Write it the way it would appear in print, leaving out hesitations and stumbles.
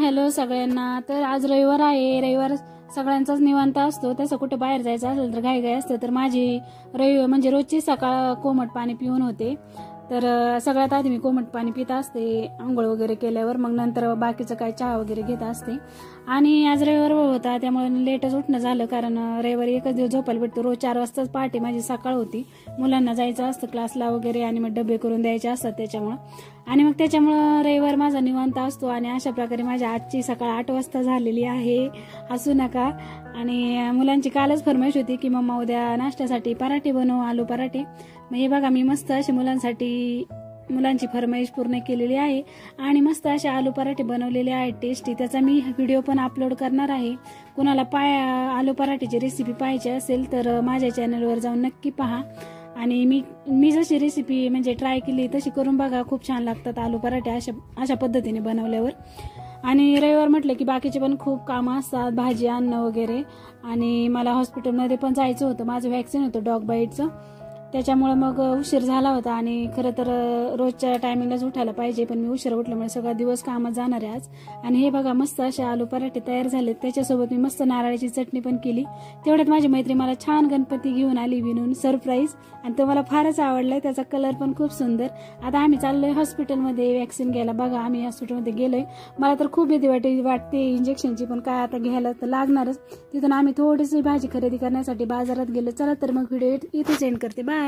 Hello सगळ्यांना। तर आज रविवार आहे। रविवार सगळ्यांचाच निवांत असतो, तसं कुठे बाहेर जायचं असेल तर घाई असतं। तर माझी म्हणजे रोजची सकाळ कोमट पाणी पिऊन होते। तर सगळ्यात आधी मी कोमट पाणी पित असते आंघोळ वगैरे केल्यावर, मग नंतर बाकीचं काय चहा वगैरे घेत असते। आणि आज रविवार होता त्यामुळे लेटच उठणं झालं, कारण रविवारी एकच दिवस झोपायला भेटतो। रोज 4 वाजताच पहाटे माझी सकाळ होती, मुलांना जायचं असतं क्लासला वगैरे आणि मग डबे करून द्यायचे असतात त्याच्यामुळं। आणि मग त्याच्यामुळं रविवार माझा निवांत असतो। आणि अशा प्रकारे माझी आजची सकाळ 8 वाजता झालेली आहे, हसू नका। आणि मुलांची कालच फरमाईश होती की मम्मा उद्या नाश्त्यासाठी पराठे बनव, आलू पराठे। मग हे बघा मी मस्त असे मुलांची फरमाईश पूर्ण केलेली आहे आणि मस्त असे आलू पराठे बनवलेले आहेत टेस्टी। त्याचा मी व्हिडिओ पण अपलोड करणार आहे। कुणाला आलू पराठेची रेसिपी पाहिजे असेल तर माझ्या चॅनलवर जाऊन नक्की पहा। आणि मी जशी रेसिपी म्हणजे ट्राय केली तशी करून बघा, खूप छान लागतात आलू पराठे अशा पद्धतीने बनवल्यावर। आणि रविवार म्हटलं की बाकीचे पण खूप कामं असतात, भाजी आणणं वगैरे। आणि मला हॉस्पिटलमध्ये पण जायचं होतं, माझं वॅक्सिन होतं डॉग बाईटचं, त्याच्यामुळे मग उशीर झाला होता। आणि खरं तर रोजच्या टायमिंगलाच उठायला पाहिजे, पण मी उशीर उठल्यामुळे सगळा दिवस कामात जाणार आहे आज। आणि हे बघा मस्त असे आलू पराठे तयार झाले, त्याच्यासोबत मी मस्त नारळाची चटणी पण केली। तेवढ्यात माझी मैत्री मला छान गणपती घेऊन आली विणून सरप्राईज, आणि तो मला फारच आवडलाय, त्याचा कलर पण खूप सुंदर। आता आम्ही चाललोय हॉस्पिटलमध्ये वॅक्सिन घ्यायला। बघा आम्ही हॉस्पिटलमध्ये गेलोय, मला तर खूप भीती वाटते इंजेक्शनची, पण काय आता घ्यायला तर लागणारच। तिथून आम्ही थोडीशी भाजी खरेदी करण्यासाठी बाजारात गेलो। चला तर मग व्हिडिओ इथे सेंड करते, बाय।